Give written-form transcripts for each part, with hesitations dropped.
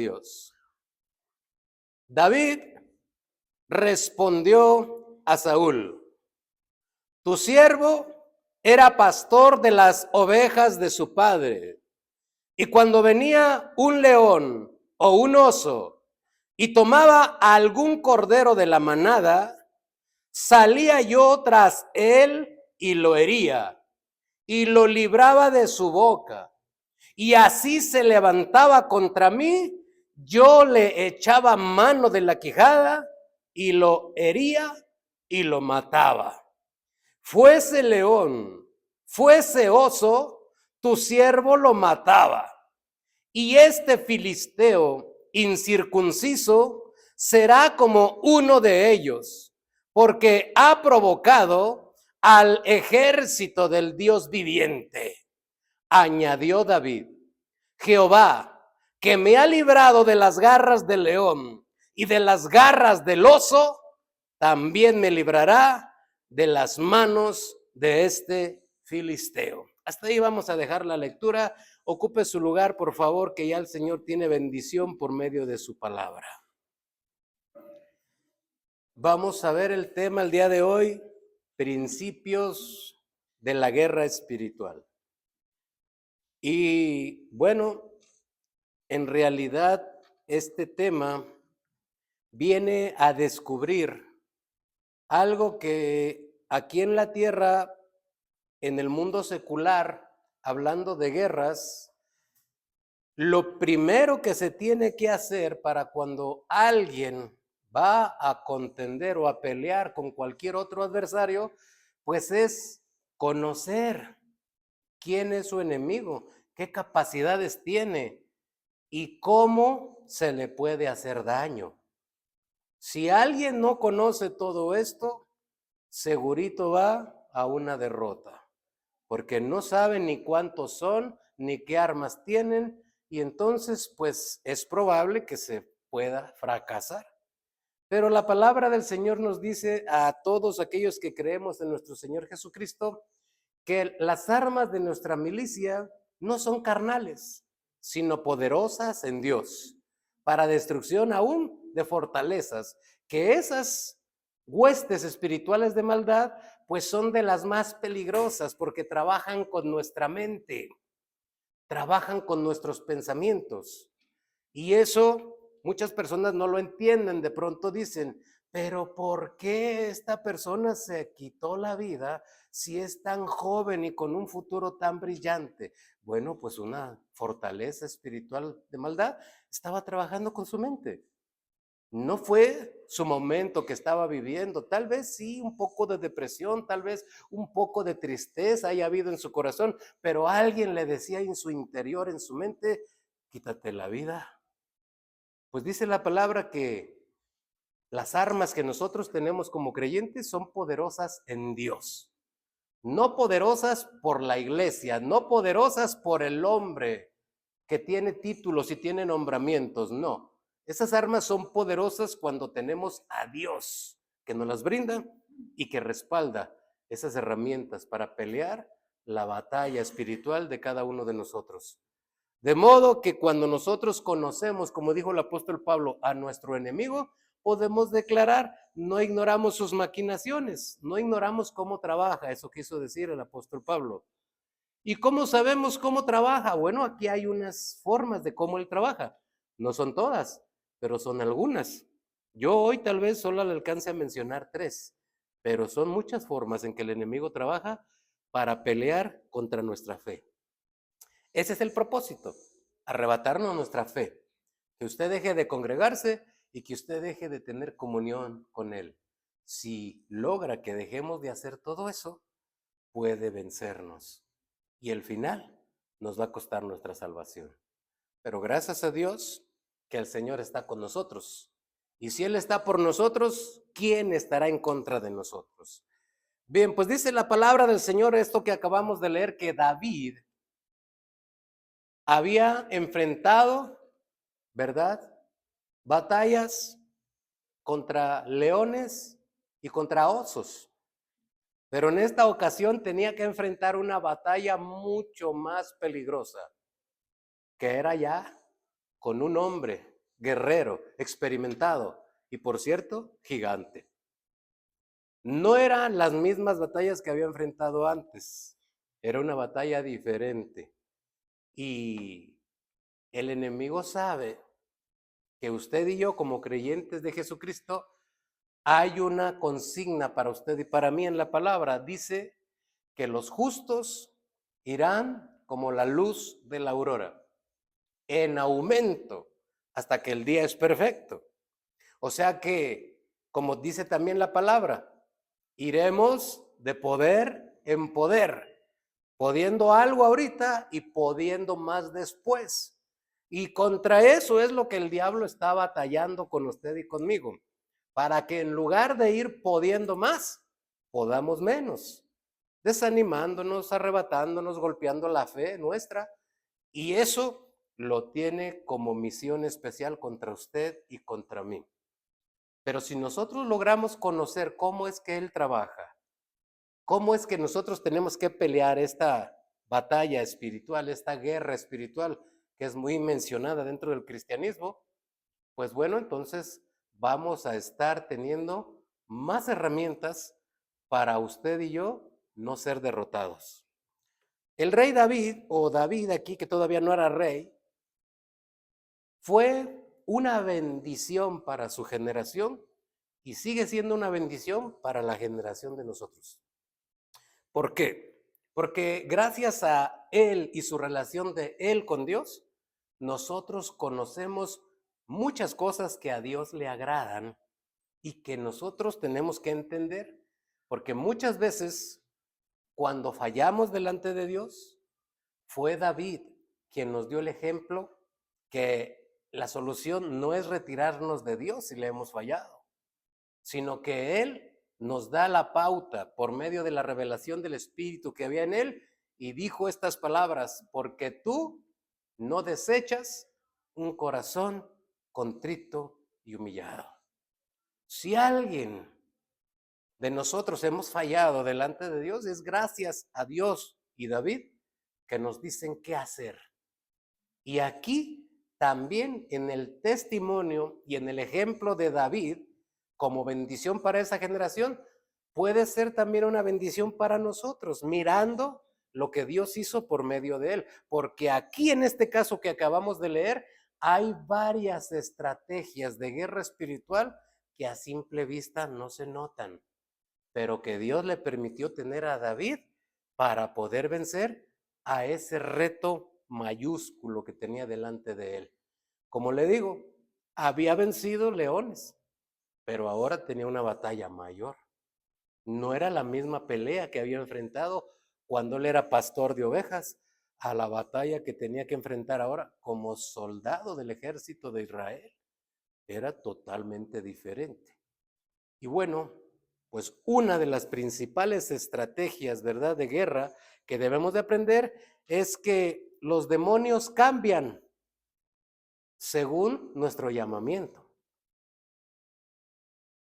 Dios. David respondió a Saúl: tu siervo era pastor de las ovejas de su padre, y cuando venía un león o un oso y tomaba a algún cordero de la manada, salía yo tras él y lo hería, y lo libraba de su boca. Y así se levantaba contra mí, yo le echaba mano de la quijada y lo hería y lo mataba. Fuese león, fuese oso, tu siervo lo mataba. Y este filisteo incircunciso será como uno de ellos, porque ha provocado al ejército del Dios viviente. Añadió David: Jehová, que me ha librado de las garras del león y de las garras del oso, también me librará de las manos de este filisteo. Hasta ahí vamos a dejar la lectura. Ocupe su lugar, por favor, que ya el Señor tiene bendición por medio de su palabra. Vamos a ver el tema el día de hoy: principios de la guerra espiritual. Y bueno, en realidad este tema viene a descubrir algo que aquí en la tierra, en el mundo secular, hablando de guerras, lo primero que se tiene que hacer para cuando alguien va a contender o a pelear con cualquier otro adversario, pues es conocer quién es su enemigo, qué capacidades tiene y cómo se le puede hacer daño. Si alguien no conoce todo esto, segurito va a una derrota, porque no saben ni cuántos son, ni qué armas tienen, y entonces pues es probable que se pueda fracasar. Pero la palabra del Señor nos dice a todos aquellos que creemos en nuestro Señor Jesucristo que las armas de nuestra milicia no son carnales, sino poderosas en Dios, para destrucción aún de fortalezas, que esas huestes espirituales de maldad pues son de las más peligrosas, porque trabajan con nuestra mente, trabajan con nuestros pensamientos. Y eso muchas personas no lo entienden. De pronto dicen: pero ¿por qué esta persona se quitó la vida si es tan joven y con un futuro tan brillante? Bueno, pues una fortaleza espiritual de maldad estaba trabajando con su mente. No fue su momento que estaba viviendo. Tal vez sí, un poco de depresión, tal vez un poco de tristeza haya habido en su corazón, pero alguien le decía en su interior, en su mente: quítate la vida. Pues dice la palabra que las armas que nosotros tenemos como creyentes son poderosas en Dios, no poderosas por la iglesia, no poderosas por el hombre que tiene títulos y tiene nombramientos, no. Esas armas son poderosas cuando tenemos a Dios, que nos las brinda y que respalda esas herramientas para pelear la batalla espiritual de cada uno de nosotros. De modo que cuando nosotros conocemos, como dijo el apóstol Pablo, a nuestro enemigo, podemos declarar: no ignoramos sus maquinaciones, no ignoramos cómo trabaja. Eso quiso decir el apóstol Pablo. ¿Y cómo sabemos cómo trabaja? Bueno, aquí hay unas formas de cómo él trabaja. No son todas, pero son algunas. Yo hoy tal vez solo le alcance a mencionar 3, pero son muchas formas en que el enemigo trabaja para pelear contra nuestra fe. Ese es el propósito: arrebatarnos nuestra fe, que usted deje de congregarse y que usted deje de tener comunión con Él. Si logra que dejemos de hacer todo eso, puede vencernos y el final nos va a costar nuestra salvación. Pero gracias a Dios que el Señor está con nosotros. Y si Él está por nosotros, ¿quién estará en contra de nosotros? Bien, pues dice la palabra del Señor esto que acabamos de leer, que David había enfrentado, ¿verdad?, batallas contra leones y contra osos. Pero en esta ocasión tenía que enfrentar una batalla mucho más peligrosa, que era ya con un hombre guerrero, experimentado y, por cierto, gigante. No eran las mismas batallas que había enfrentado antes, era una batalla diferente. Y el enemigo sabe que usted y yo, como creyentes de Jesucristo, hay una consigna para usted y para mí en la palabra. Dice que los justos irán como la luz de la aurora, en aumento, hasta que el día es perfecto. O sea que, como dice también la palabra, iremos de poder en poder, pudiendo algo ahorita y pudiendo más después. Y contra eso es lo que el diablo está batallando con usted y conmigo, para que en lugar de ir pudiendo más, podamos menos, desanimándonos, arrebatándonos, golpeando la fe nuestra. Y eso lo tiene como misión especial contra usted y contra mí. Pero si nosotros logramos conocer cómo es que él trabaja, cómo es que nosotros tenemos que pelear esta batalla espiritual, esta guerra espiritual que es muy mencionada dentro del cristianismo, pues bueno, entonces vamos a estar teniendo más herramientas para usted y yo no ser derrotados. El rey David, o David aquí, que todavía no era rey, fue una bendición para su generación y sigue siendo una bendición para la generación de nosotros. ¿Por qué? Porque gracias a él y su relación de él con Dios, nosotros conocemos muchas cosas que a Dios le agradan y que nosotros tenemos que entender, porque muchas veces cuando fallamos delante de Dios, fue David quien nos dio el ejemplo que la solución no es retirarnos de Dios si le hemos fallado, sino que Él nos da la pauta por medio de la revelación del Espíritu que había en Él y dijo estas palabras: porque tú no desechas un corazón contrito y humillado. Si alguien de nosotros hemos fallado delante de Dios, es gracias a Dios y David que nos dicen qué hacer. Y aquí también en el testimonio y en el ejemplo de David, como bendición para esa generación, puede ser también una bendición para nosotros, mirando lo que Dios hizo por medio de él. Porque aquí en este caso que acabamos de leer, hay varias estrategias de guerra espiritual que a simple vista no se notan, pero que Dios le permitió tener a David para poder vencer a ese reto mayúsculo que tenía delante de él. Como le digo, había vencido leones, pero ahora tenía una batalla mayor. No era la misma pelea que había enfrentado cuando él era pastor de ovejas a la batalla que tenía que enfrentar ahora como soldado del ejército de Israel. Era totalmente diferente. Y bueno, pues una de las principales estrategias, ¿verdad?, de guerra que debemos de aprender es que los demonios cambian según nuestro llamamiento.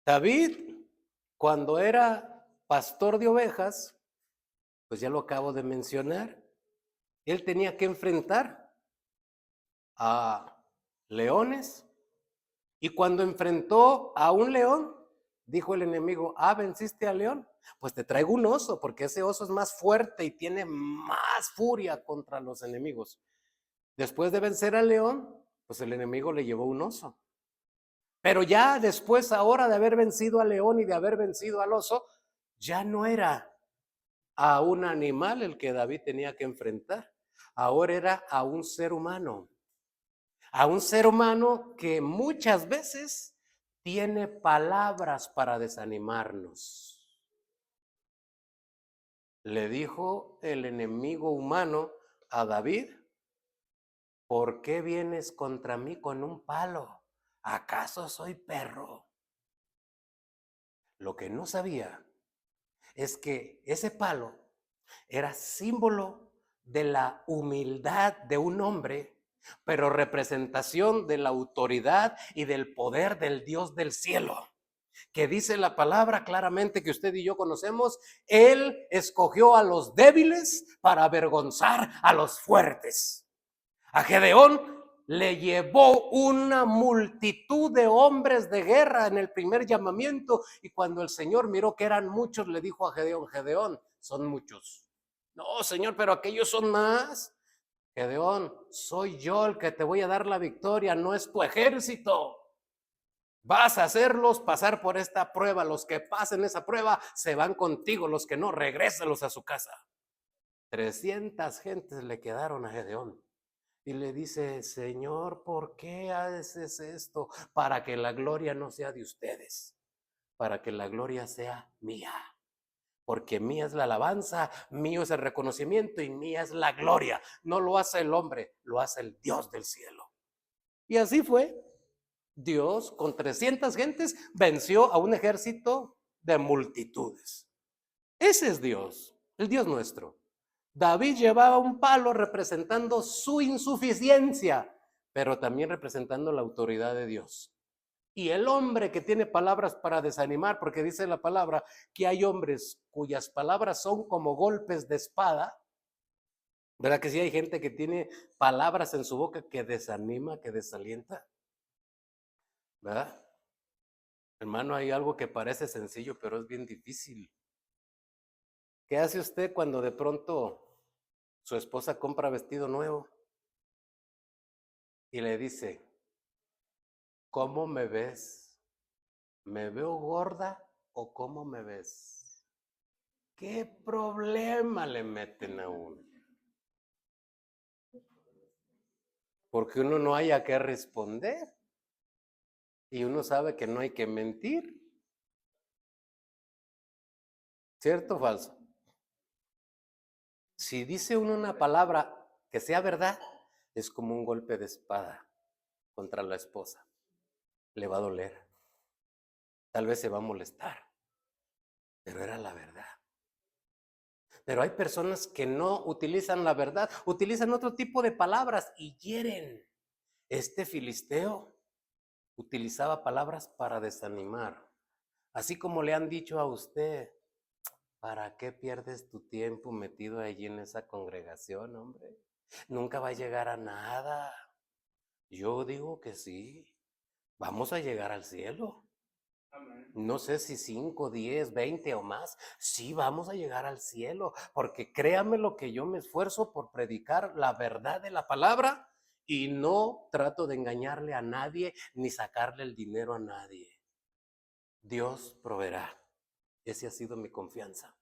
David, cuando era pastor de ovejas, pues ya lo acabo de mencionar, él tenía que enfrentar a leones y cuando enfrentó a un león, dijo el enemigo: venciste al león, pues te traigo un oso, porque ese oso es más fuerte y tiene más furia contra los enemigos. Después de vencer al león, pues el enemigo le llevó un oso. Pero ya después, ahora de haber vencido al león y de haber vencido al oso, ya no era a un animal el que David tenía que enfrentar, ahora era a un ser humano. A un ser humano que muchas veces tiene palabras para desanimarnos. Le dijo el enemigo humano a David: ¿por qué vienes contra mí con un palo? ¿Acaso soy perro? Lo que no sabía es que ese palo era símbolo de la humildad de un hombre, pero representación de la autoridad y del poder del Dios del cielo, que dice la palabra claramente que usted y yo conocemos: Él escogió a los débiles para avergonzar a los fuertes. A Gedeón le llevó una multitud de hombres de guerra en el primer llamamiento, y cuando el Señor miró que eran muchos, le dijo a Gedeón: Gedeón, son muchos. No, Señor, pero aquellos son más. Gedeón, soy yo el que te voy a dar la victoria, no es tu ejército. Vas a hacerlos pasar por esta prueba. Los que pasen esa prueba se van contigo, los que no, regrésalos a su casa. 300 gentes le quedaron a Gedeón. Y le dice: Señor, ¿por qué haces esto? Para que la gloria no sea de ustedes, para que la gloria sea mía. Porque mía es la alabanza, mío es el reconocimiento y mía es la gloria. No lo hace el hombre, lo hace el Dios del cielo. Y así fue. Dios, con 300 gentes, venció a un ejército de multitudes. Ese es Dios, el Dios nuestro. David llevaba un palo representando su insuficiencia, pero también representando la autoridad de Dios. Y el hombre que tiene palabras para desanimar, porque dice la palabra que hay hombres cuyas palabras son como golpes de espada, ¿verdad que sí? Hay gente que tiene palabras en su boca que desanima, que desalienta, ¿verdad? Hermano, hay algo que parece sencillo, pero es bien difícil. ¿Qué hace usted cuando de pronto su esposa compra vestido nuevo y le dice: ¿cómo me ves? ¿Me veo gorda o cómo me ves? ¿Qué problema le meten a uno? Porque uno no haya que responder y uno sabe que no hay que mentir. ¿Cierto o falso? Si dice uno una palabra que sea verdad, es como un golpe de espada contra la esposa. Le va a doler, tal vez se va a molestar, pero era la verdad. Pero hay personas que no utilizan la verdad, utilizan otro tipo de palabras y hieren. Este filisteo utilizaba palabras para desanimar, así como le han dicho a usted: ¿para qué pierdes tu tiempo metido allí en esa congregación, hombre? Nunca va a llegar a nada. Yo digo que sí, vamos a llegar al cielo. No sé si 5, 10, 20 o más. Sí, vamos a llegar al cielo, porque créame lo que yo me esfuerzo por predicar la verdad de la palabra y no trato de engañarle a nadie ni sacarle el dinero a nadie. Dios proveerá. Esa ha sido mi confianza.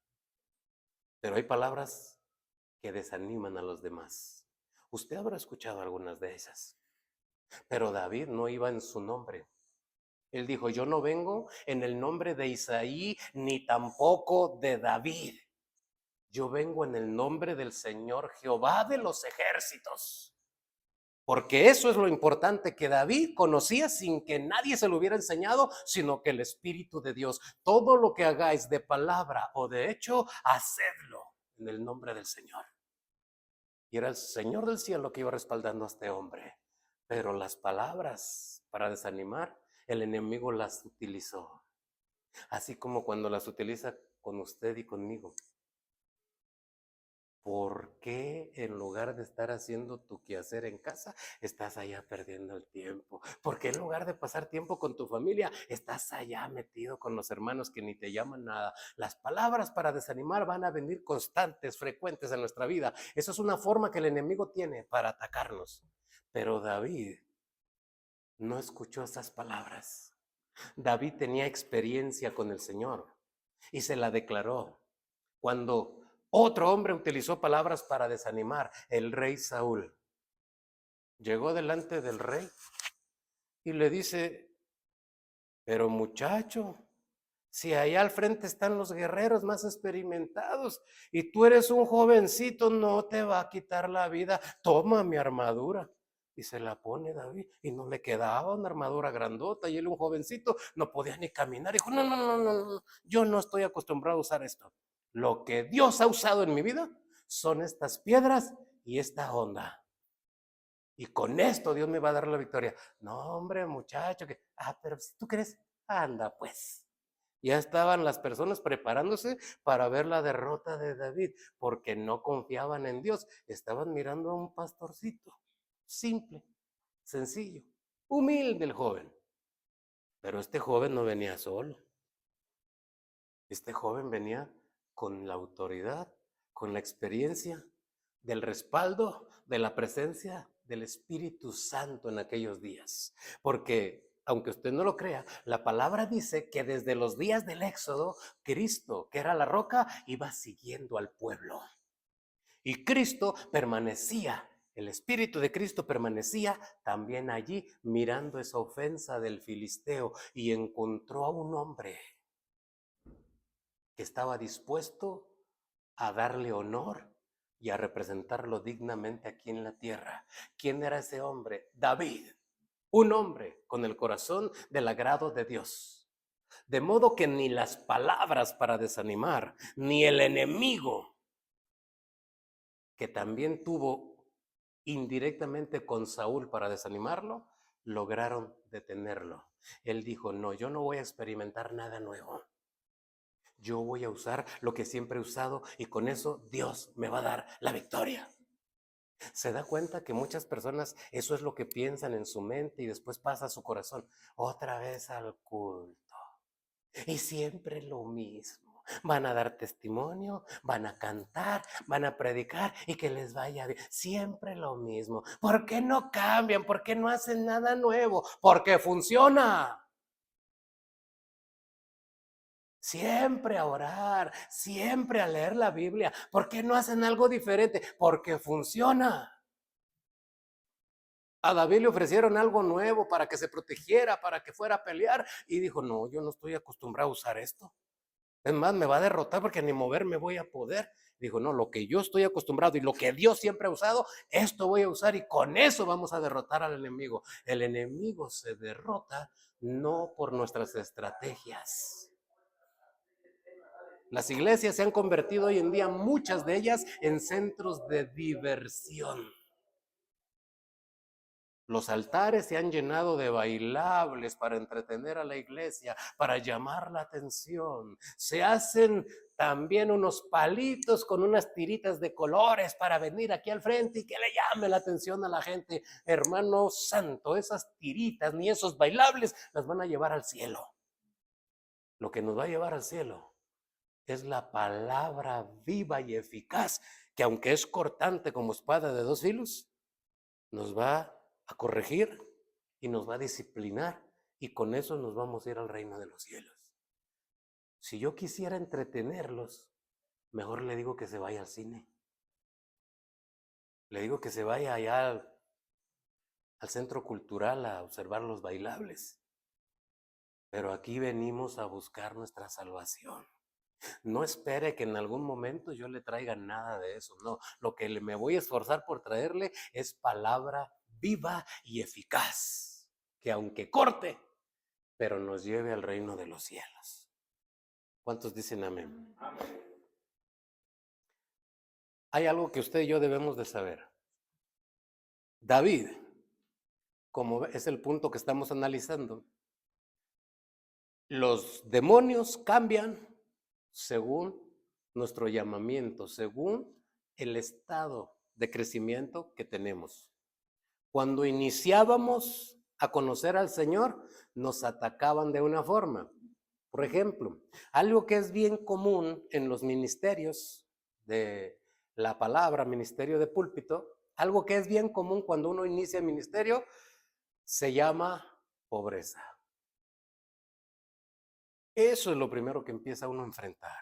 Pero hay palabras que desaniman a los demás. Usted habrá escuchado algunas de esas. Pero David no iba en su nombre. Él dijo: yo no vengo en el nombre de Isaí ni tampoco de David. Yo vengo en el nombre del Señor Jehová de los ejércitos. Porque eso es lo importante que David conocía sin que nadie se lo hubiera enseñado, sino que el Espíritu de Dios. Todo lo que hagáis de palabra o de hecho, hacedlo en el nombre del Señor. Y era el Señor del cielo que iba respaldando a este hombre. Pero las palabras para desanimar, el enemigo las utilizó. Así como cuando las utiliza con usted y conmigo. ¿Por qué en lugar de estar haciendo tu quehacer en casa, estás allá perdiendo el tiempo? ¿Por qué en lugar de pasar tiempo con tu familia, estás allá metido con los hermanos que ni te llaman nada? Las palabras para desanimar van a venir constantes, frecuentes en nuestra vida. Eso es una forma que el enemigo tiene para atacarnos. Pero David no escuchó esas palabras. David tenía experiencia con el Señor y se la declaró. Cuando otro hombre utilizó palabras para desanimar, el rey Saúl llegó delante del rey y le dice: pero muchacho, si allá al frente están los guerreros más experimentados y tú eres un jovencito, no te va a quitar la vida. Toma mi armadura. Y se la pone David y no le quedaba una armadura grandota y él, un jovencito, no podía ni caminar. Dijo: no, no, no, no, no, yo no estoy acostumbrado a usar esto. Lo que Dios ha usado en mi vida son estas piedras y esta onda. Y con esto Dios me va a dar la victoria. No, hombre, muchacho, pero si tú crees, anda pues. Ya estaban las personas preparándose para ver la derrota de David, porque no confiaban en Dios. Estaban mirando a un pastorcito simple. sencillo, humilde el joven. Pero este joven no venía solo. Este joven venía con la autoridad, con la experiencia, del respaldo, de la presencia del Espíritu Santo en aquellos días. Porque, aunque usted no lo crea, la palabra dice que desde los días del Éxodo, Cristo, que era la roca, iba siguiendo al pueblo. Y Cristo permanecía, el Espíritu de Cristo permanecía también allí mirando esa ofensa del filisteo y encontró a un hombre que estaba dispuesto a darle honor y a representarlo dignamente aquí en la tierra. ¿Quién era ese hombre? David, un hombre con el corazón del agrado de Dios. De modo que ni las palabras para desanimar, ni el enemigo, que también tuvo indirectamente con Saúl para desanimarlo, lograron detenerlo. Él dijo, no, yo no voy a experimentar nada nuevo. Yo voy a usar lo que siempre he usado y con eso Dios me va a dar la victoria. ¿Se da cuenta que muchas personas eso es lo que piensan en su mente y después pasa a su corazón? Otra vez al culto. Y siempre lo mismo. Van a dar testimonio, van a cantar, van a predicar y que les vaya bien. Siempre lo mismo. ¿Por qué no cambian? ¿Por qué no hacen nada nuevo? Porque funciona. Siempre a orar, siempre a leer la Biblia. ¿Por qué no hacen algo diferente? Porque funciona. A David le ofrecieron algo nuevo para que se protegiera, para que fuera a pelear. Y dijo, no, yo no estoy acostumbrado a usar esto. Es más, me va a derrotar porque ni moverme voy a poder. Dijo, no, lo que yo estoy acostumbrado y lo que Dios siempre ha usado, esto voy a usar y con eso vamos a derrotar al enemigo. El enemigo se derrota no por nuestras estrategias. Las iglesias se han convertido hoy en día, muchas de ellas, en centros de diversión. Los altares se han llenado de bailables para entretener a la iglesia, para llamar la atención. Se hacen también unos palitos con unas tiritas de colores para venir aquí al frente y que le llame la atención a la gente. Hermano santo, esas tiritas ni esos bailables las van a llevar al cielo. Lo que nos va a llevar al cielo es la palabra viva y eficaz, que aunque es cortante como espada de dos filos, nos va a corregir y nos va a disciplinar y con eso nos vamos a ir al reino de los cielos. Si yo quisiera entretenerlos, mejor le digo que se vaya al cine. Le digo que se vaya allá al centro cultural a observar los bailables. Pero aquí venimos a buscar nuestra salvación. No espere que en algún momento yo le traiga nada de eso. No, lo que me voy a esforzar por traerle es palabra viva y eficaz, que aunque corte, pero nos lleve al reino de los cielos. ¿Cuántos dicen amén? Hay algo que usted y yo debemos de saber. David, como es el punto que estamos analizando, los demonios cambian según nuestro llamamiento, según el estado de crecimiento que tenemos. Cuando iniciábamos a conocer al Señor, nos atacaban de una forma. Por ejemplo, algo que es bien común en los ministerios de la palabra, ministerio de púlpito, algo que es bien común cuando uno inicia el ministerio, se llama pobreza. Eso es lo primero que empieza uno a enfrentar.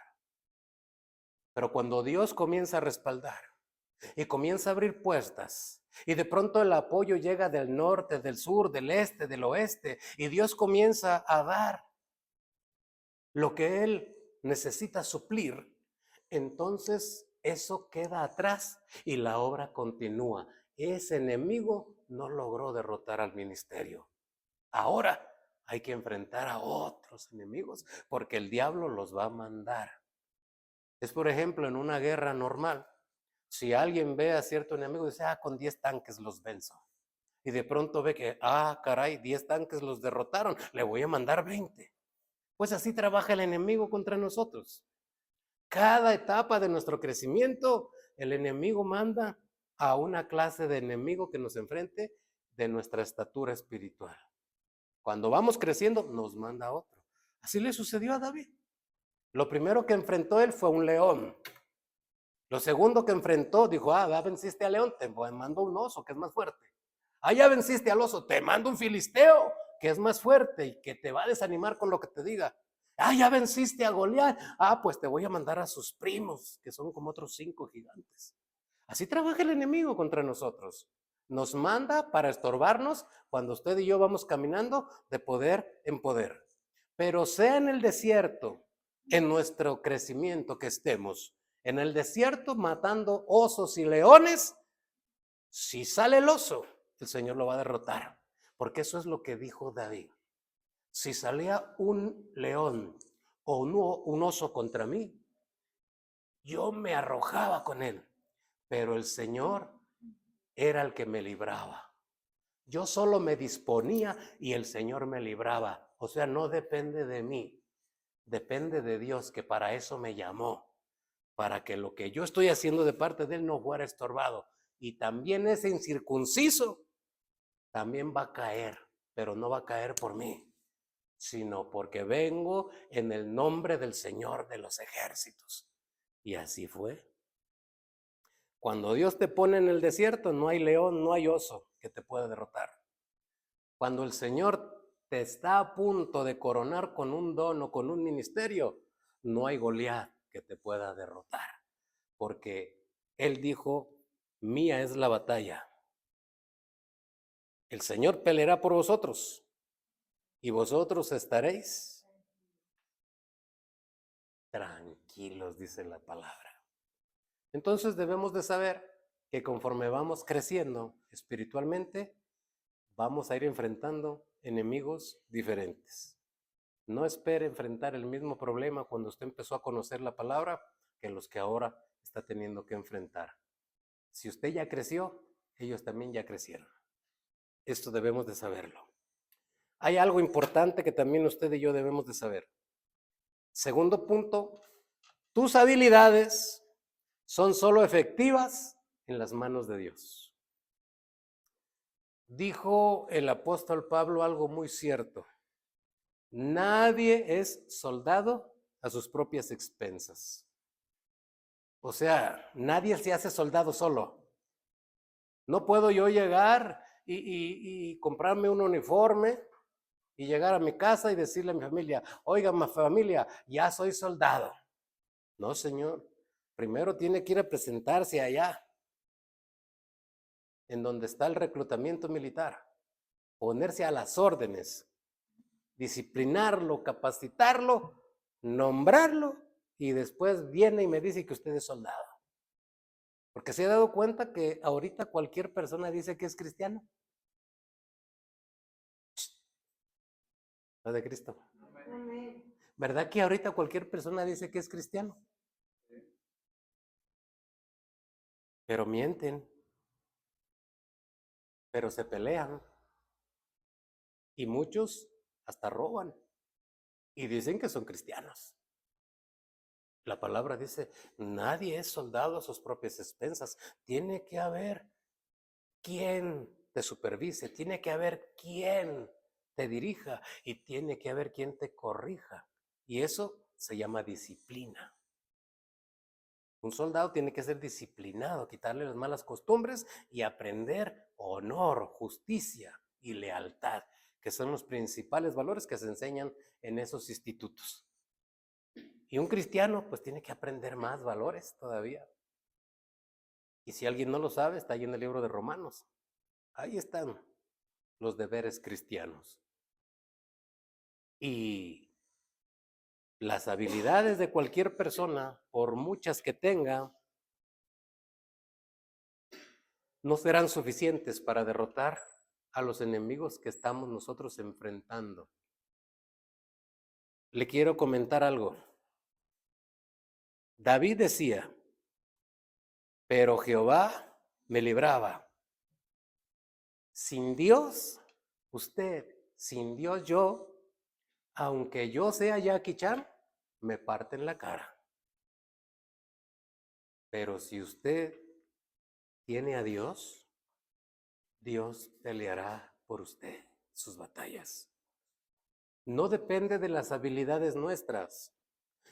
Pero cuando Dios comienza a respaldar y comienza a abrir puertas, y de pronto el apoyo llega del norte, del sur, del este, del oeste, y Dios comienza a dar lo que Él necesita suplir, entonces eso queda atrás y la obra continúa. Ese enemigo no logró derrotar al ministerio. Ahora hay que enfrentar a otros enemigos porque el diablo los va a mandar. Es, por ejemplo, en una guerra normal. Si alguien ve a cierto enemigo, dice, con 10 tanques los venzo. Y de pronto ve que, caray, 10 tanques los derrotaron, le voy a mandar 20. Pues así trabaja el enemigo contra nosotros. Cada etapa de nuestro crecimiento, el enemigo manda a una clase de enemigo que nos enfrente de nuestra estatura espiritual. Cuando vamos creciendo, nos manda otro. Así le sucedió a David. Lo primero que enfrentó él fue un león. Lo segundo que enfrentó, dijo, ya venciste al león, te mando un oso que es más fuerte. Ya venciste al oso, te mando un filisteo que es más fuerte y que te va a desanimar con lo que te diga. Ya venciste a Goliat, pues te voy a mandar a sus primos, que son como otros 5 gigantes. Así trabaja el enemigo contra nosotros. Nos manda para estorbarnos cuando usted y yo vamos caminando de poder en poder. Pero sea en el desierto, en nuestro crecimiento que estemos, en el desierto matando osos y leones, si sale el oso, el Señor lo va a derrotar. Porque eso es lo que dijo David. Si salía un león o un oso contra mí, yo me arrojaba con él. Pero el Señor era el que me libraba. Yo solo me disponía y el Señor me libraba. O sea, no depende de mí, depende de Dios, que para eso me llamó, para que lo que yo estoy haciendo de parte de Él no fuera estorbado. Y también ese incircunciso también va a caer, pero no va a caer por mí, sino porque vengo en el nombre del Señor de los ejércitos. Y así fue. Cuando Dios te pone en el desierto, no hay león, no hay oso que te pueda derrotar. Cuando el Señor te está a punto de coronar con un don o con un ministerio, no hay Goliat que te pueda derrotar. Porque Él dijo, mía es la batalla. El Señor peleará por vosotros y vosotros estaréis tranquilos, dice la palabra. Entonces debemos de saber que conforme vamos creciendo espiritualmente, vamos a ir enfrentando enemigos diferentes. No espere enfrentar el mismo problema cuando usted empezó a conocer la palabra que los que ahora está teniendo que enfrentar. Si usted ya creció, ellos también ya crecieron. Esto debemos de saberlo. Hay algo importante que también usted y yo debemos de saber. Segundo punto, tus habilidades son solo efectivas en las manos de Dios. Dijo el apóstol Pablo algo muy cierto. Nadie es soldado a sus propias expensas. O sea, nadie se hace soldado solo. No puedo yo llegar y comprarme un uniforme y llegar a mi casa y decirle a mi familia, oiga, mi familia, ya soy soldado. No, señor. Primero tiene que ir a presentarse allá, en donde está el reclutamiento militar, ponerse a las órdenes, disciplinarlo, capacitarlo, nombrarlo, y después viene y me dice que usted es soldado. Porque se ha dado cuenta que ahorita cualquier persona dice que es cristiano. La de Cristo. ¿Verdad que ahorita cualquier persona dice que es cristiano? Pero mienten, pero se pelean. Y muchos hasta roban y dicen que son cristianos. La palabra dice, nadie es soldado a sus propias expensas. Tiene que haber quien te supervise, tiene que haber quien te dirija y tiene que haber quien te corrija. Y eso se llama disciplina. Un soldado tiene que ser disciplinado, quitarle las malas costumbres y aprender honor, justicia y lealtad, que son los principales valores que se enseñan en esos institutos. Y un cristiano pues tiene que aprender más valores todavía. Y si alguien no lo sabe, está ahí en el libro de Romanos. Ahí están los deberes cristianos. Y las habilidades de cualquier persona, por muchas que tenga, no serán suficientes para derrotar a los enemigos que estamos nosotros enfrentando. Le quiero comentar algo. David decía, pero Jehová me libraba. Sin Dios, usted, sin Dios yo, aunque yo sea Jackie Chan, me parten la cara. Pero si usted tiene a Dios, Dios peleará por usted sus batallas. No depende de las habilidades nuestras.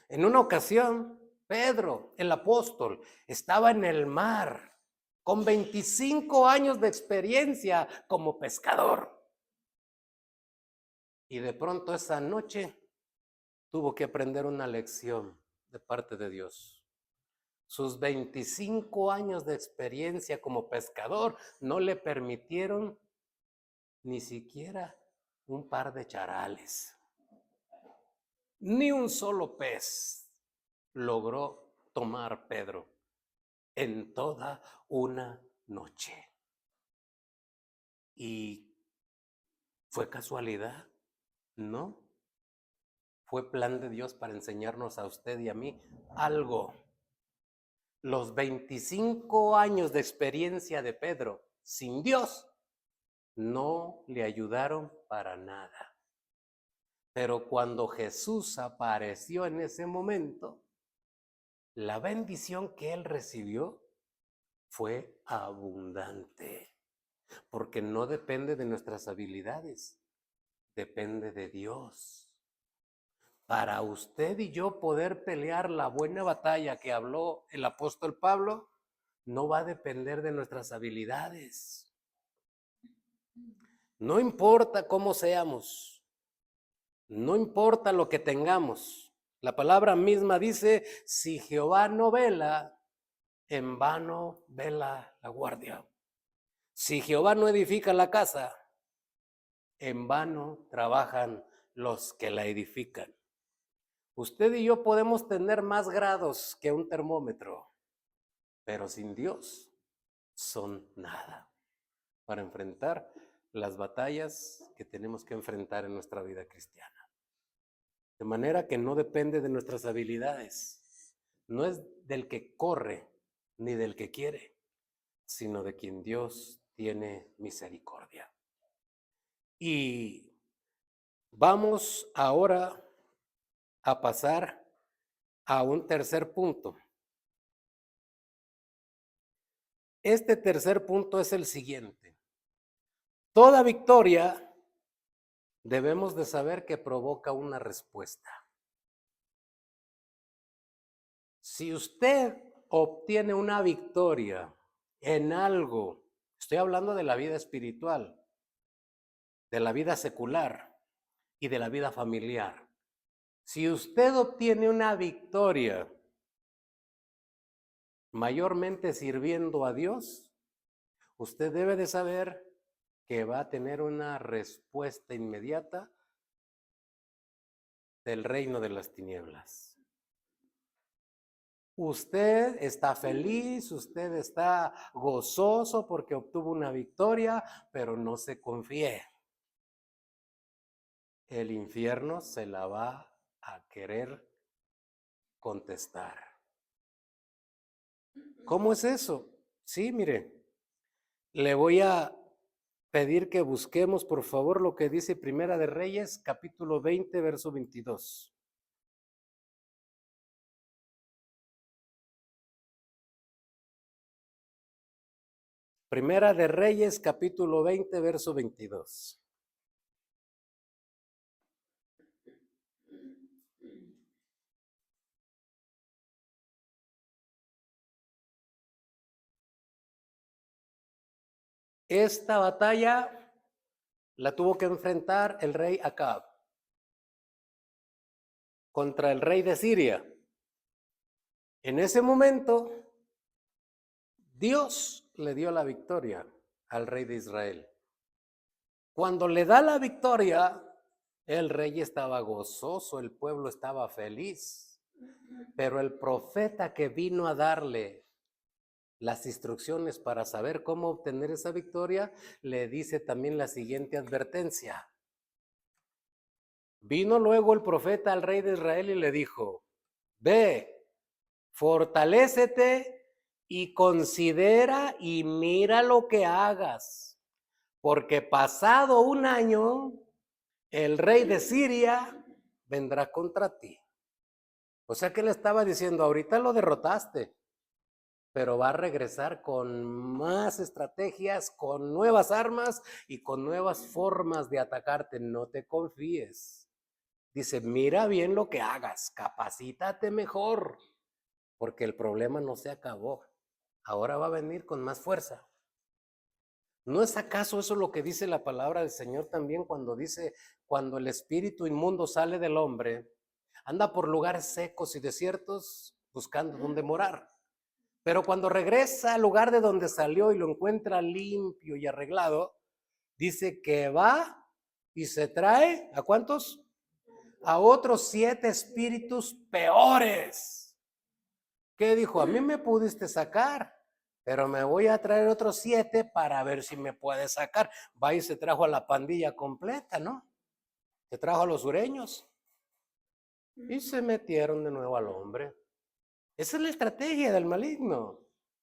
En una ocasión, Pedro, el apóstol, estaba en el mar con 25 años de experiencia como pescador. Y de pronto esa noche tuvo que aprender una lección de parte de Dios. Sus 25 años de experiencia como pescador no le permitieron ni siquiera un par de charales. Ni un solo pez logró tomar Pedro en toda una noche. ¿Y fue casualidad? No. Fue plan de Dios para enseñarnos a usted y a mí algo. Los 25 años de experiencia de Pedro sin Dios no le ayudaron para nada. Pero cuando Jesús apareció en ese momento, la bendición que él recibió fue abundante, porque no depende de nuestras habilidades, depende de Dios. Para usted y yo poder pelear la buena batalla que habló el apóstol Pablo, no va a depender de nuestras habilidades. No importa cómo seamos, no importa lo que tengamos. La palabra misma dice, si Jehová no vela, en vano vela la guardia. Si Jehová no edifica la casa, en vano trabajan los que la edifican. Usted y yo podemos tener más grados que un termómetro, pero sin Dios son nada para enfrentar las batallas que tenemos que enfrentar en nuestra vida cristiana. De manera que no depende de nuestras habilidades, no es del que corre ni del que quiere, sino de quien Dios tiene misericordia. Y vamos ahora a pasar a un tercer punto. Este tercer punto es el siguiente. Toda victoria debemos de saber que provoca una respuesta. Si usted obtiene una victoria en algo, estoy hablando de la vida espiritual, de la vida secular y de la vida familiar. Si usted obtiene una victoria mayormente sirviendo a Dios, usted debe de saber que va a tener una respuesta inmediata del reino de las tinieblas. Usted está feliz, usted está gozoso porque obtuvo una victoria, pero no se confíe. El infierno se la va a querer contestar. ¿Cómo es eso? Sí, mire, le voy a pedir que busquemos por favor lo que dice Primera de Reyes, capítulo 20, verso 22. Primera de Reyes, capítulo 20, verso 22. Esta batalla la tuvo que enfrentar el rey Acab contra el rey de Siria. En ese momento, Dios le dio la victoria al rey de Israel. Cuando le da la victoria, el rey estaba gozoso, el pueblo estaba feliz, pero el profeta que vino a darle las instrucciones para saber cómo obtener esa victoria, le dice también la siguiente advertencia. Vino luego el profeta al rey de Israel y le dijo, ve, fortalécete y considera y mira lo que hagas, porque pasado un año, el rey de Siria vendrá contra ti. O sea que le estaba diciendo, ahorita lo derrotaste, pero va a regresar con más estrategias, con nuevas armas y con nuevas formas de atacarte. No te confíes. Dice, mira bien lo que hagas, capacítate mejor, porque el problema no se acabó. Ahora va a venir con más fuerza. ¿No es acaso eso lo que dice la palabra del Señor también cuando dice, cuando el espíritu inmundo sale del hombre, anda por lugares secos y desiertos buscando dónde morar? Pero cuando regresa al lugar de donde salió y lo encuentra limpio y arreglado, dice que va y se trae, ¿a cuántos? A otros 7 espíritus peores. ¿Qué dijo? A mí me pudiste sacar, pero me voy a traer otros 7 para ver si me puedes sacar. Va y se trajo a la pandilla completa, ¿no? Se trajo a los sureños y se metieron de nuevo al hombre. Esa es la estrategia del maligno.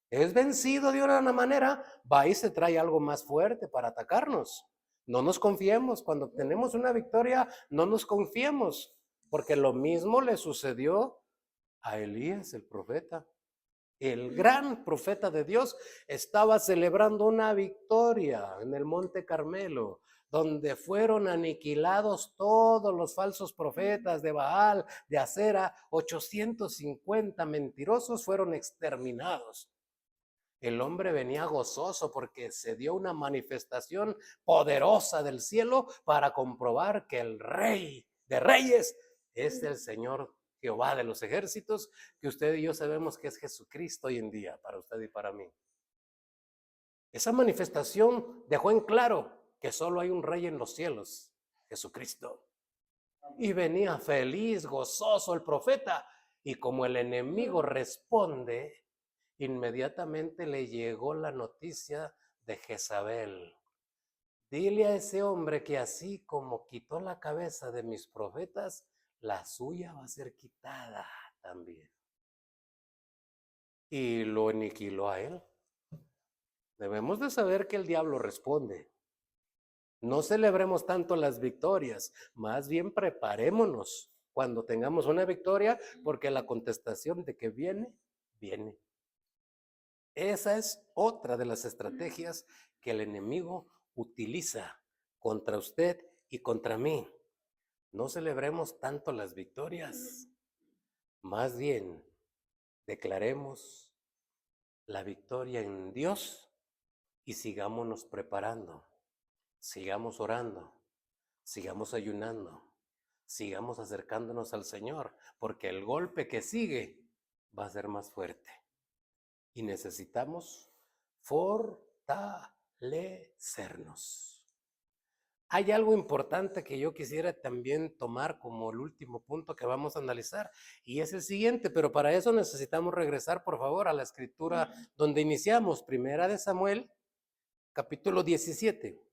Es vencido de una manera, va y se trae algo más fuerte para atacarnos. No nos confiemos. Cuando obtenemos una victoria, no nos confiemos, porque lo mismo le sucedió a Elías, el profeta. El gran profeta de Dios estaba celebrando una victoria en el Monte Carmelo, donde fueron aniquilados todos los falsos profetas de Baal, de Acera. 850 mentirosos fueron exterminados. El hombre venía gozoso porque se dio una manifestación poderosa del cielo para comprobar que el Rey de Reyes es el Señor Jehová de los ejércitos, que usted y yo sabemos que es Jesucristo hoy en día, para usted y para mí. Esa manifestación dejó en claro que solo hay un Rey en los cielos, Jesucristo. Y venía feliz, gozoso el profeta, y como el enemigo responde, inmediatamente le llegó la noticia de Jezabel. Dile a ese hombre que así como quitó la cabeza de mis profetas, la suya va a ser quitada también. Y lo aniquiló a él. Debemos de saber que el diablo responde. No celebremos tanto las victorias, más bien preparémonos cuando tengamos una victoria, porque la contestación de que viene, viene. Esa es otra de las estrategias que el enemigo utiliza contra usted y contra mí. No celebremos tanto las victorias, más bien declaremos la victoria en Dios y sigámonos preparando, sigamos orando, sigamos ayunando, sigamos acercándonos al Señor, porque el golpe que sigue va a ser más fuerte. Y necesitamos fortalecernos. Hay algo importante que yo quisiera también tomar como el último punto que vamos a analizar, y es el siguiente, pero para eso necesitamos regresar, por favor, a la escritura donde iniciamos, Primera de Samuel, capítulo 17.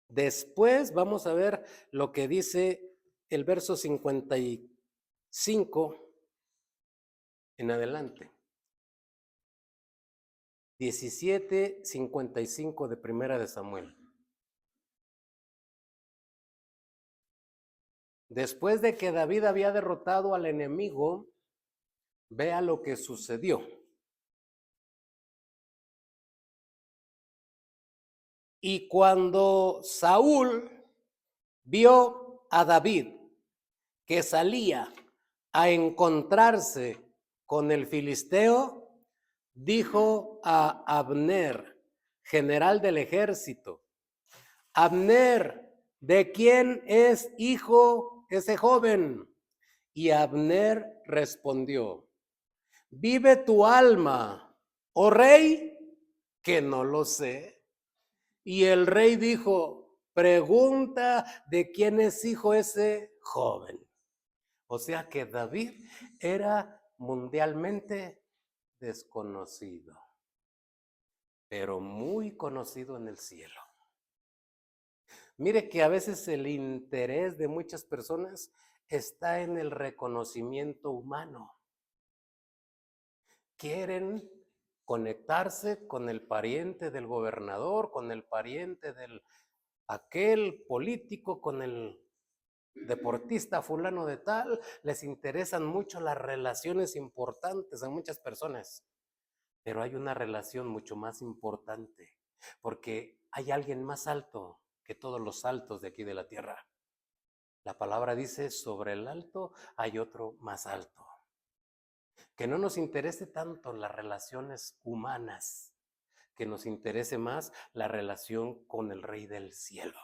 Después vamos a ver lo que dice el verso 55 en adelante. 17:55 de Primera de Samuel. Después de que David había derrotado al enemigo, vea lo que sucedió. Y cuando Saúl vio a David que salía a encontrarse con el filisteo, dijo a Abner, general del ejército: Abner, ¿de quién es hijo ese joven? Y Abner respondió: vive tu alma, oh rey, que no lo sé. Y el rey dijo: pregunta de quién es hijo ese joven. O sea que David era mundialmente desconocido, pero muy conocido en el cielo. Mire que a veces el interés de muchas personas está en el reconocimiento humano. Quieren conectarse con el pariente del gobernador, con el pariente del aquel político, con el deportista fulano de tal, les interesan mucho las relaciones importantes a muchas personas. Pero hay una relación mucho más importante, porque hay alguien más alto que todos los altos de aquí de la tierra. La palabra dice, sobre el alto hay otro más alto. Que no nos interese tanto las relaciones humanas, que nos interese más la relación con el Rey del Cielo.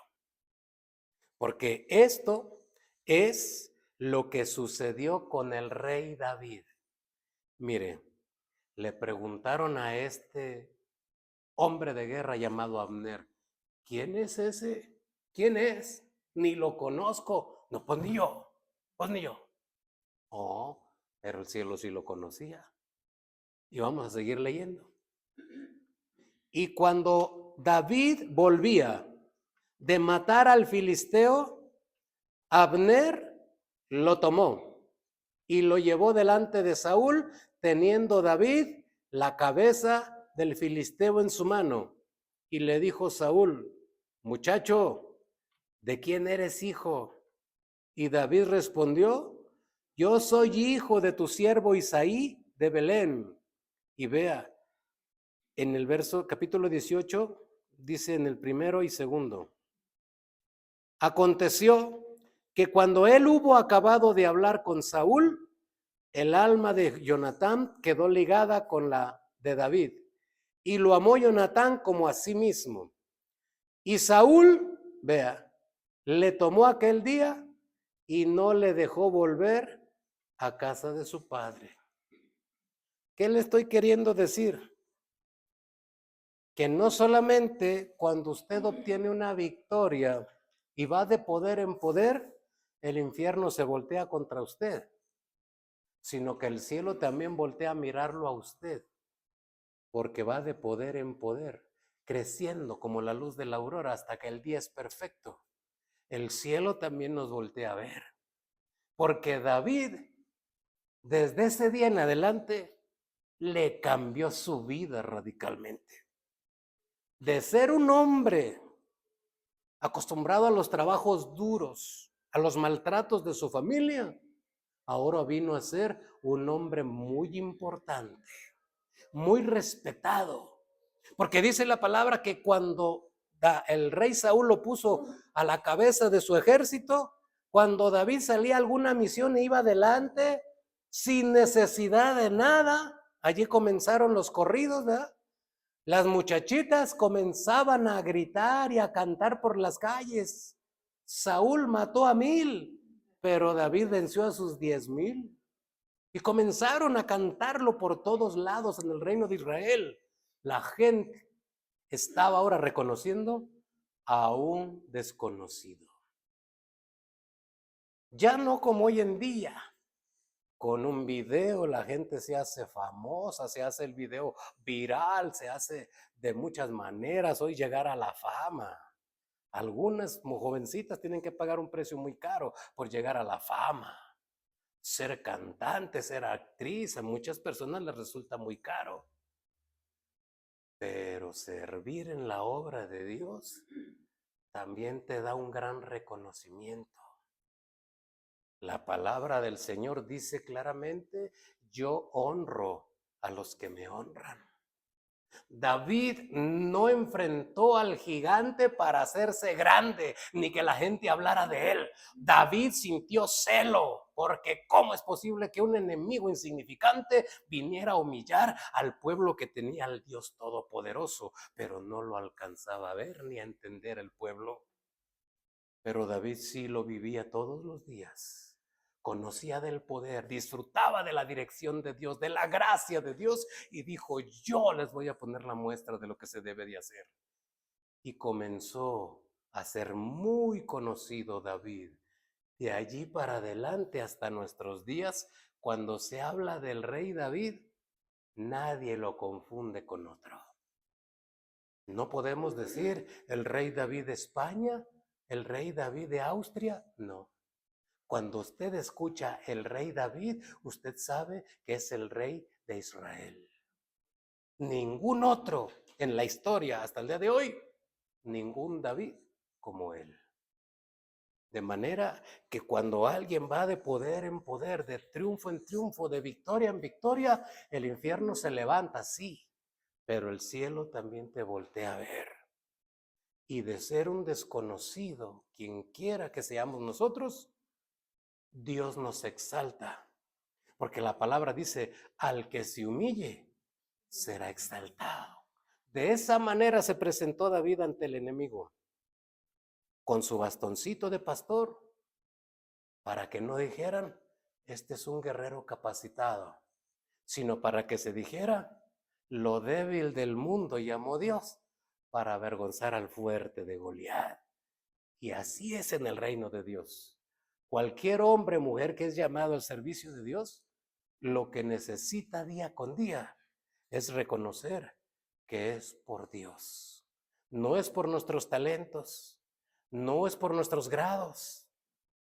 Porque esto es lo que sucedió con el rey David. Mire, le preguntaron a este hombre de guerra llamado Abner, ¿quién es ese? ¿Quién es? Ni lo conozco. No, pues ni yo, pues ni yo. Oh, pero el cielo sí lo conocía. Y vamos a seguir leyendo. Y cuando David volvía de matar al filisteo, Abner lo tomó y lo llevó delante de Saúl, teniendo David la cabeza del filisteo en su mano. Y le dijo Saúl, muchacho, ¿de quién eres hijo? Y David respondió, yo soy hijo de tu siervo Isaí de Belén. Y vea, en el verso capítulo 18, dice en el primero y segundo, aconteció que cuando él hubo acabado de hablar con Saúl, el alma de Jonatán quedó ligada con la de David, y lo amó Jonatán como a sí mismo. Y Saúl, vea, le tomó aquel día y no le dejó volver a casa de su padre. ¿Qué le estoy queriendo decir? Que no solamente cuando usted obtiene una victoria y va de poder en poder, el infierno se voltea contra usted, sino que el cielo también voltea a mirarlo a usted, porque va de poder en poder, creciendo como la luz de la aurora hasta que el día es perfecto. El cielo también nos voltea a ver, porque David, desde ese día en adelante, le cambió su vida radicalmente. De ser un hombre acostumbrado a los trabajos duros, a los maltratos de su familia, ahora vino a ser un hombre muy importante, muy respetado. Porque dice la palabra que cuando el rey Saúl lo puso a la cabeza de su ejército, cuando David salía a alguna misión e iba adelante, sin necesidad de nada, allí comenzaron los corridos, ¿verdad? Las muchachitas comenzaban a gritar y a cantar por las calles. Saúl mató a 1000, pero David venció a sus 10,000. Y comenzaron a cantarlo por todos lados en el reino de Israel. La gente estaba ahora reconociendo a un desconocido. Ya no como hoy en día. Con un video la gente se hace famosa, se hace el video viral, se hace de muchas maneras hoy llegar a la fama. Algunas jovencitas tienen que pagar un precio muy caro por llegar a la fama. Ser cantante, ser actriz, a muchas personas les resulta muy caro. Pero servir en la obra de Dios también te da un gran reconocimiento. La palabra del Señor dice claramente, yo honro a los que me honran. David no enfrentó al gigante para hacerse grande, ni que la gente hablara de él. David sintió celo, porque ¿cómo es posible que un enemigo insignificante viniera a humillar al pueblo que tenía al Dios Todopoderoso? Pero no lo alcanzaba a ver ni a entender el pueblo. Pero David sí lo vivía todos los días. Conocía del poder, disfrutaba de la dirección de Dios, de la gracia de Dios, y dijo, yo les voy a poner la muestra de lo que se debe de hacer. Y comenzó a ser muy conocido David. De allí para adelante hasta nuestros días, cuando se habla del rey David, nadie lo confunde con otro. No podemos decir el rey David de España, el rey David de Austria, no. Cuando usted escucha el rey David, usted sabe que es el rey de Israel. Ningún otro en la historia hasta el día de hoy, ningún David como él. De manera que cuando alguien va de poder en poder, de triunfo en triunfo, de victoria en victoria, el infierno se levanta, sí, pero el cielo también te voltea a ver. Y de ser un desconocido, quien quiera que seamos nosotros, Dios nos exalta. Porque la palabra dice, al que se humille, será exaltado. De esa manera se presentó David ante el enemigo, con su bastoncito de pastor, para que no dijeran, este es un guerrero capacitado, sino para que se dijera, lo débil del mundo llamó Dios para avergonzar al fuerte de Goliat. Y así es en el reino de Dios. Cualquier hombre, mujer que es llamado al servicio de Dios, lo que necesita día con día es reconocer que es por Dios. No es por nuestros talentos, no es por nuestros grados,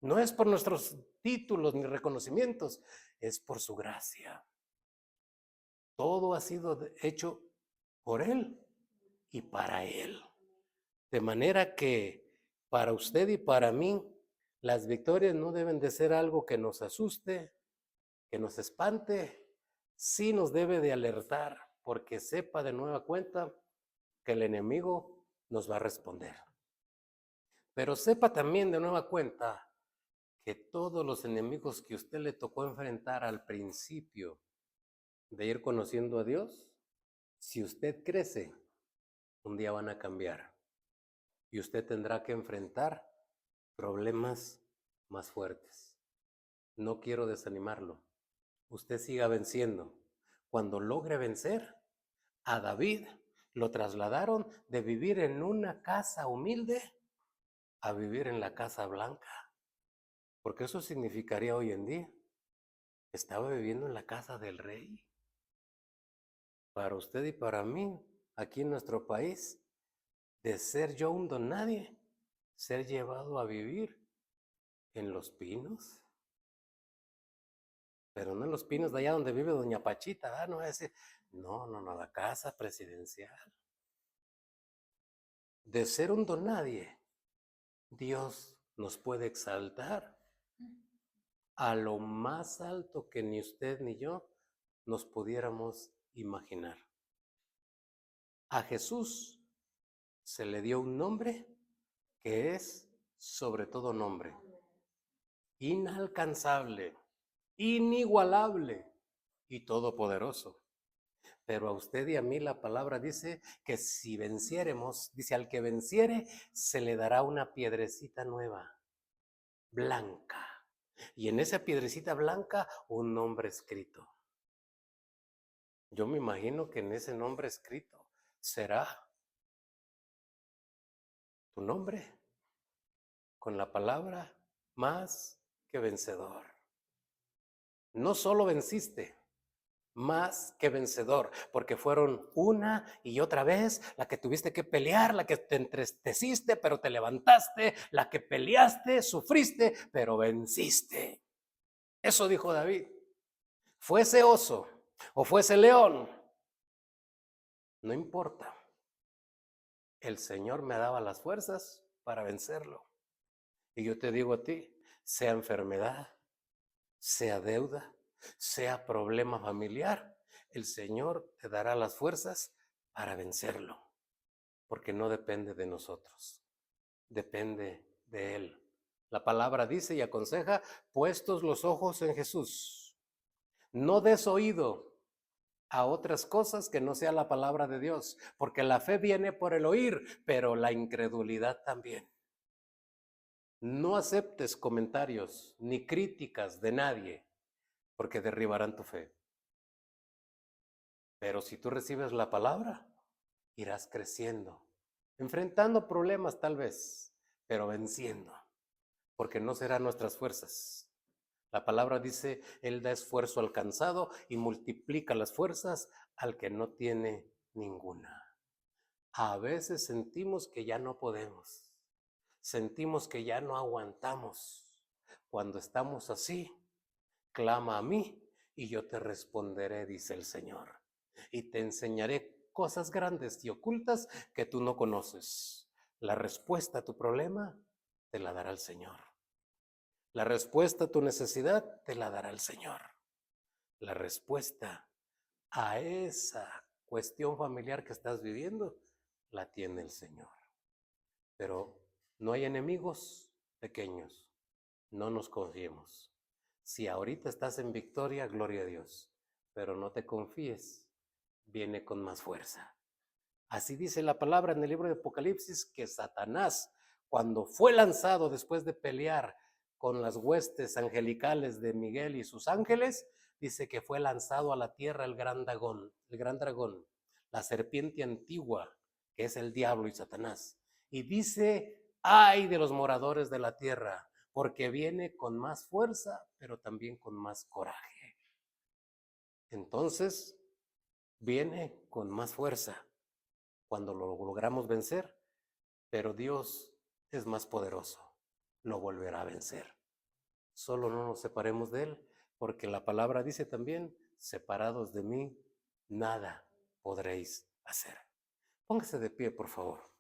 no es por nuestros títulos ni reconocimientos, es por su gracia. Todo ha sido hecho por Él y para Él. De manera que para usted y para mí, las victorias no deben de ser algo que nos asuste, que nos espante, sí nos debe de alertar, porque sepa de nueva cuenta que el enemigo nos va a responder. Pero sepa también de nueva cuenta que todos los enemigos que usted le tocó enfrentar al principio de ir conociendo a Dios, si usted crece, un día van a cambiar y usted tendrá que enfrentar problemas más fuertes. No quiero desanimarlo. Usted siga venciendo. Cuando logre vencer, a David lo trasladaron de vivir en una casa humilde a vivir en la Casa Blanca. Porque eso significaría hoy en día, estaba viviendo en la casa del rey. Para usted y para mí, aquí en nuestro país, de ser yo un don nadie, ser llevado a vivir en Los Pinos. Pero no en Los Pinos de allá donde vive doña Pachita, ¿verdad? No va a decir, no, la casa presidencial. De ser un don nadie, Dios nos puede exaltar a lo más alto que ni usted ni yo nos pudiéramos imaginar. A Jesús se le dio un nombre que es sobre todo nombre, inalcanzable, inigualable y todopoderoso. Pero a usted y a mí la palabra dice que si venciéremos, dice al que venciere, se le dará una piedrecita nueva, blanca. Y en esa piedrecita blanca un nombre escrito. Yo me imagino que en ese nombre escrito será tu nombre, con la palabra más que vencedor. No solo venciste, más que vencedor, porque fueron una y otra vez la que tuviste que pelear, la que te entristeciste, pero te levantaste, la que peleaste, sufriste, pero venciste. Eso dijo David. Fuese oso o fuese león, no importa. El Señor me daba las fuerzas para vencerlo. Y yo te digo a ti, sea enfermedad, sea deuda, sea problema familiar, el Señor te dará las fuerzas para vencerlo, porque no depende de nosotros, depende de Él. La palabra dice y aconseja, puestos los ojos en Jesús, no des oído a otras cosas que no sea la palabra de Dios, porque la fe viene por el oír, pero la incredulidad también. No aceptes comentarios ni críticas de nadie, porque derribarán tu fe. Pero si tú recibes la palabra, irás creciendo, enfrentando problemas tal vez, pero venciendo, porque no serán nuestras fuerzas. La palabra dice, Él da esfuerzo al cansado y multiplica las fuerzas al que no tiene ninguna. A veces sentimos que ya no podemos, sentimos que ya no aguantamos. Cuando estamos así, clama a mí y yo te responderé, dice el Señor, y te enseñaré cosas grandes y ocultas que tú no conoces. La respuesta a tu problema te la dará el Señor. La respuesta a tu necesidad te la dará el Señor. La respuesta a esa cuestión familiar que estás viviendo la tiene el Señor. Pero no hay enemigos pequeños. No nos confiemos. Si ahorita estás en victoria, gloria a Dios. Pero no te confíes. Viene con más fuerza. Así dice la palabra en el libro de Apocalipsis que Satanás, cuando fue lanzado después de pelear con las huestes angelicales de Miguel y sus ángeles, dice que fue lanzado a la tierra el gran dragón, la serpiente antigua, que es el diablo y Satanás. Y dice, ay de los moradores de la tierra, porque viene con más fuerza, pero también con más coraje. Entonces, viene con más fuerza cuando lo logramos vencer, pero Dios es más poderoso, lo volverá a vencer. Solo no nos separemos de Él, porque la palabra dice también, separados de mí, nada podréis hacer. Póngase de pie, por favor.